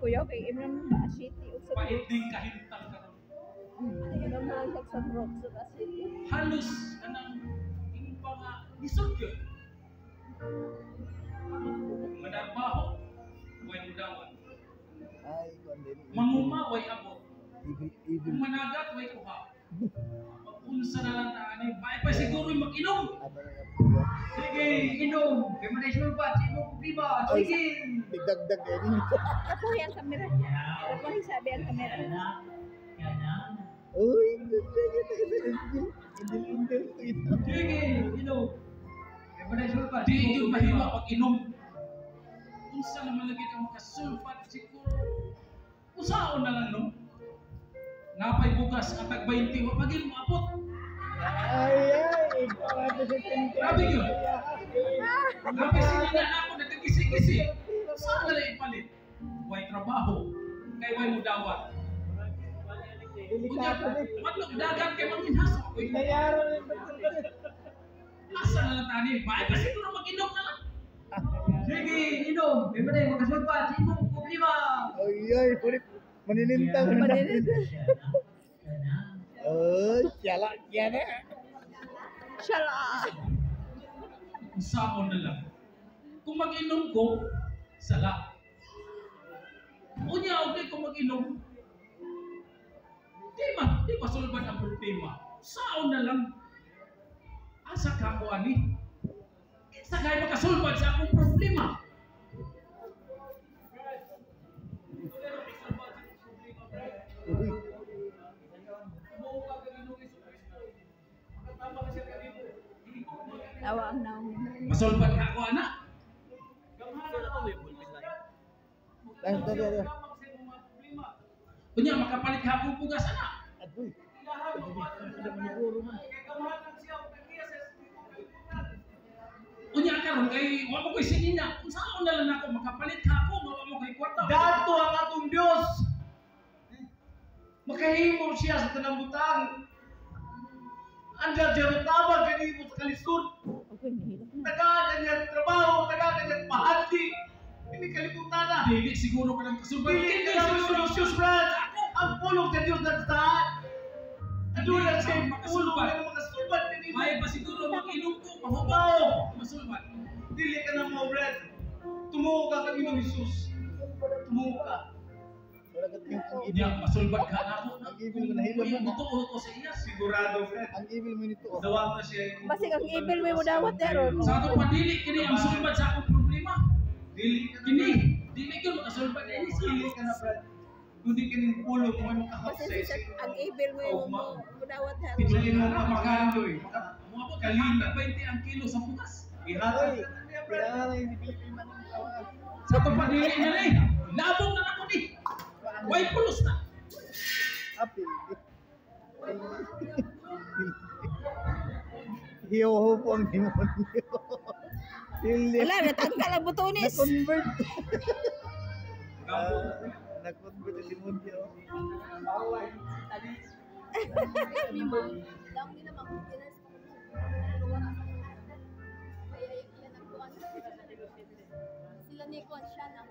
Kuya, kay Imran ba city o sa Pait din kahintang ka. Imran ba sa Brook sa city? Halos kanang impa nga lisod yun. Manarbaho, way mudawan. Ay, kundi. Manguma, way abot. Even. Kung managat, way kuha. Unsa na lang taani, bay pa siguro yung mag-inom. Sige, inom. Kaya manay ba? Sino problema? Sige. Digdagdag eh dito. Ako yung kamera. Ako yung sabi ang kamera. Uy, indil ito. Sige, inom. Kaya manay ba? Di yung mahima pag-inom. Unsa naman lagi kang makasulfat siguro. Usaon na lang, no? Napay bugas ang tag-20, wapagin mo apot. Ay, ikaw sa tingin. Grabe yun. Grabe sinina na ako, natagisi-gisi. Saan na lang ipalit? Way trabaho, kay way mudawat. Unya, matlog dagat kay manginhas. Nayaran rin ba? Asa na lang tani? Bahay pa siguro mag-inom na lang. Sige, inom. Kaya manay makasulpat. Sino problema? Ay, kulit. Maninintang. Oh, siyala, yan eh. Shala! Usaon na lang. Kung mag-inom ko, sala. Unya, okay kung mag-inom. Di masulban ang problema. Usaon na lang. Asa ka ko, ani? Sa kaya makasulban sa akong problema. Uy, Tawa ang naong. Masulban ka ko, anak. dah. Unya, makapalit ka akong pugas, anak. Aduh. Sudah meniguro man. Unya karon kay wa mo koy sinina. Unsaon na lang ako makapalit ka ako, wa mo koy kwarta. Dato ang atong Diyos. Makahimo siya sa tanang butang. Anda jero tabag kanimo sa kalisod. Okay, nahilak na. Tagaan niya trabaho, tagaan niya pahati. Ini kalibutan na. Dili siguro ka nang kasulban. Dili ka na siguro Diyos, Brad. Ang pulong sa Diyos na tahan. Ano lang siya pulong na makasulban kanimo. May pa siguro mag-inom ko, mahubaw. Wow. Masulban. Dili ka na mo, Brad. Tumuo ka kang Ginoo Jesus. Tumuo ka. Wala ka tingin ang Unya, evil. masulban ka na ako. Ang evil mo nahilo man. Totoo ko sa iya. Sigurado, Fred. Ang evil mo nito. Oh. Dawa na siya. Basig ang evil mo dawat deron. Sa ato pa dili kini ang sulban sa akong problema. Dili ka na, Kini, Brad. dili gyud makasulban ini sa Dili ka na, Brad. Dili ka ng pulong kung ano Basig kahapsay. ang evil mo dawat deron. Dili mo makakandoy. Mo kalina 20 ang kilo sa bukas. Ihatag Ay, ka na niya, Brad. kailangan hindi Pilipinas ng tawa. Sa ato pa dili na ni. Labong na ako ni. Way pulos na. Apil. Hiyo po ang demonyo. Hindi. Wala, natanggal ang butones. Na-convert. Na-convert ang demonyo. Lang din naman kung tinas ko lugar ako. Kaya yan ang kuwan. Sila ni kuwan siya nang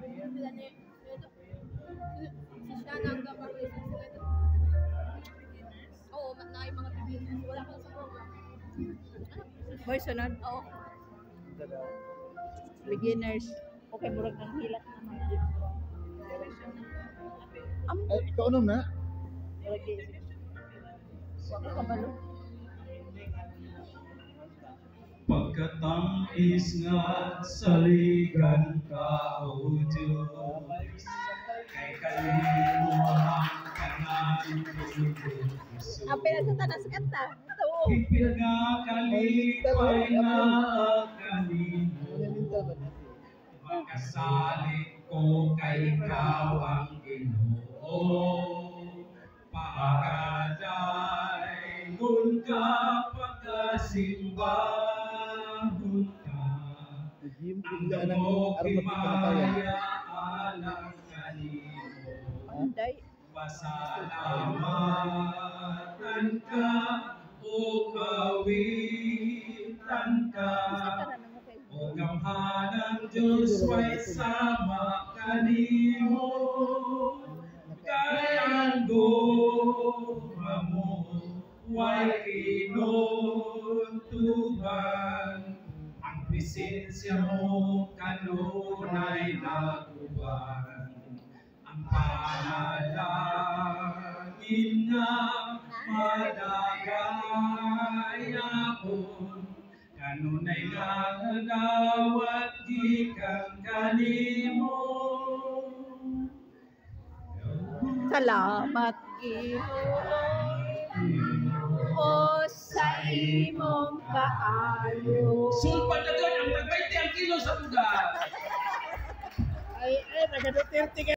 sila ni si siya nang gabay sila ito. Oo, na yung mga beginners. Wala ko sa program. Boy, sunod. Oo. Beginners. Okay, murag ng hilat naman. Ay, ikaw unom na? Wala ka balo. Pagkatangis nga saligan ka, O Diyos, kay kalimuang kanan ko. Apil ang sa tanas kanta. Oo. Hipil nga kalipay na kanino, Naninta ba dito? makasalit ko kay ikaw ang Ginoo. Pagaday nun ka pagkasimbahon ka, Jim, ang bigla ng damo armas ng kamatayan. kimayaan kanino. Anday. Pasalamatan ka o kawitan ka, Isa ka na naman kay. o gamhanang Diyos may sama kanimo kayanggo mo way kinuntuban ang presensya mo kanunay naguban ang panalangin nga madagay akon kanunay nga nagawat gikan kanimo. Salamat Ginoo o sa imong kaayo. Sulpad na doon ang tag 20 ang kilo sa lugar. Ay, nagkaduterte ka.